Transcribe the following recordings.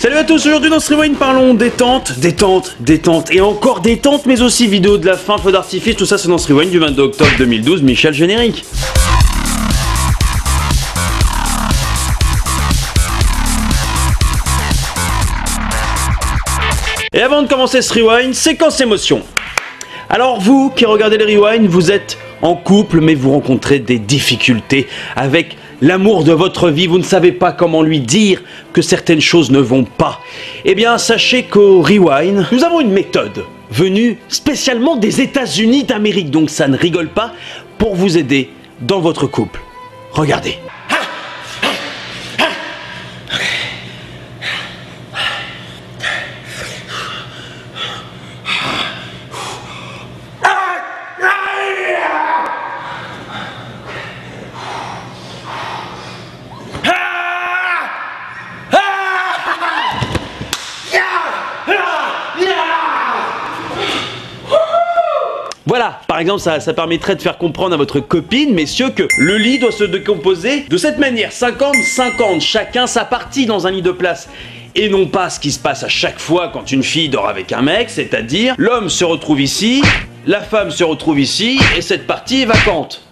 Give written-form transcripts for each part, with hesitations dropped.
Salut à tous, aujourd'hui dans ce Rewind parlons détente, détente, détente et encore détente, mais aussi vidéo de la fin, feu d'artifice, tout ça c'est dans ce Rewind du 22 octobre 2012, Michel générique. Et avant de commencer ce Rewind, séquence émotion. Alors vous qui regardez les Rewind, vous êtes en couple mais vous rencontrez des difficultés avec l'amour de votre vie, vous ne savez pas comment lui dire que certaines choses ne vont pas. Eh bien sachez qu'au Rewind, nous avons une méthode venue spécialement des États-Unis d'Amérique, donc ça ne rigole pas, pour vous aider dans votre couple. Regardez. Voilà, par exemple, ça permettrait de faire comprendre à votre copine, messieurs, que le lit doit se décomposer de cette manière, 50-50, chacun sa partie dans un lit de place. Et non pas ce qui se passe à chaque fois quand une fille dort avec un mec, c'est-à-dire l'homme se retrouve ici, la femme se retrouve ici, et cette partie est vacante.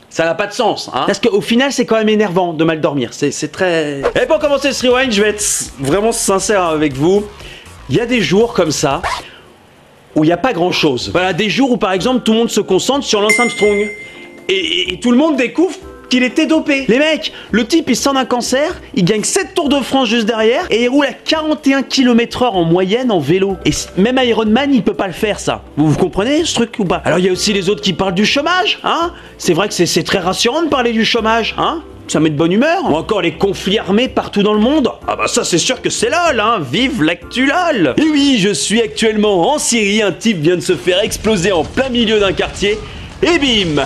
Ça n'a pas de sens, hein. Parce qu'au final, c'est quand même énervant de mal dormir, c'est très... Et pour commencer ce Rewind, je vais être vraiment sincère avec vous. Il y a des jours comme ça, où il n'y a pas grand chose. Voilà, des jours où par exemple tout le monde se concentre sur Lance Armstrong et tout le monde découvre qu'il était dopé. Les mecs, le type il sort d'un cancer, il gagne 7 Tours de France juste derrière et il roule à 41 km/h en moyenne en vélo. Et même Iron Man il peut pas le faire ça. Vous comprenez ce truc ou pas? Alors il y a aussi les autres qui parlent du chômage, hein. C'est vrai que c'est très rassurant de parler du chômage, hein. Ça met de bonne humeur. Ou encore les conflits armés partout dans le monde. Ah bah ça c'est sûr que c'est lol, hein. Vive l'actu lol. Et oui, je suis actuellement en Syrie. Un type vient de se faire exploser en plein milieu d'un quartier. Et bim.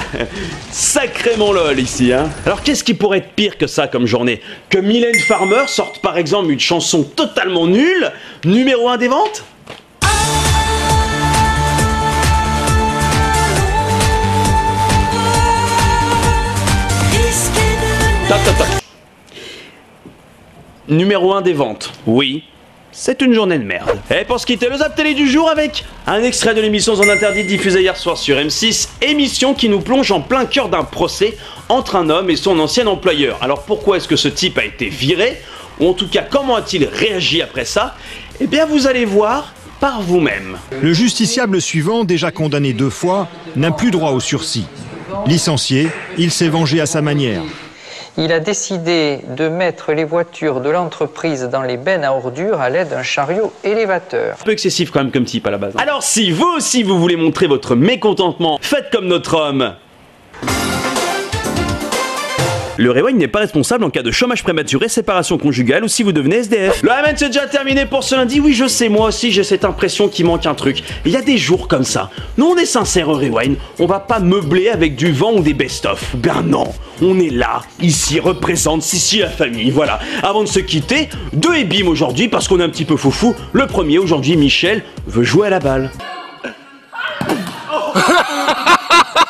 Sacrément lol ici, hein. Alors qu'est-ce qui pourrait être pire que ça comme journée? Que Mylène Farmer sorte par exemple une chanson totalement nulle, numéro 1 des ventes? Numéro 1 des ventes, oui, c'est une journée de merde. Et pour se quitter, le Zap Télé du jour avec un extrait de l'émission Zone Interdite diffusée hier soir sur M6, émission qui nous plonge en plein cœur d'un procès entre un homme et son ancien employeur. Alors pourquoi est-ce que ce type a été viré? Ou en tout cas, comment a-t-il réagi après ça? Eh bien vous allez voir par vous-même. Le justiciable suivant, déjà condamné 2 fois, n'a plus droit au sursis. Licencié, il s'est vengé à sa manière. Il a décidé de mettre les voitures de l'entreprise dans les bennes à ordures à l'aide d'un chariot élévateur. Un peu excessif quand même comme type à la base. Alors si vous aussi vous voulez montrer votre mécontentement, faites comme notre homme. Le Rewind n'est pas responsable en cas de chômage prématuré, séparation conjugale ou si vous devenez SDF. Le Rewind c'est déjà terminé pour ce lundi. Oui je sais, moi aussi j'ai cette impression qu'il manque un truc. Il y a des jours comme ça. Nous on est sincères au Rewind, on va pas meubler avec du vent ou des best-of. Ben non, on est là, ici, représente Sissi la famille, voilà. Avant de se quitter, 2 ébim aujourd'hui parce qu'on est un petit peu foufou. Le premier aujourd'hui, Michel veut jouer à la balle.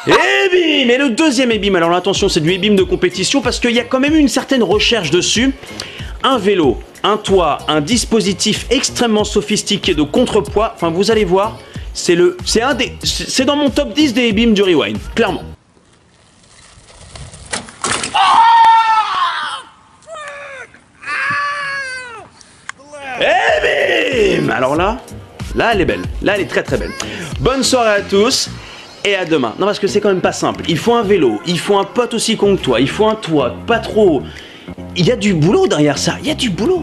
Ébim! Et le deuxième ébim, alors attention c'est du ébim de compétition parce qu'il y a quand même une certaine recherche dessus. Un vélo, un toit, un dispositif extrêmement sophistiqué de contrepoids, enfin vous allez voir, c'est dans mon top 10 des ébim du Rewind, clairement. Ébim! Alors là elle est belle, là elle est très très belle. Bonne soirée à tous. Et à demain. Non parce que c'est quand même pas simple. Il faut un vélo, il faut un pote aussi con que toi, il faut un toit, pas trop. Il y a du boulot derrière ça, il y a du boulot.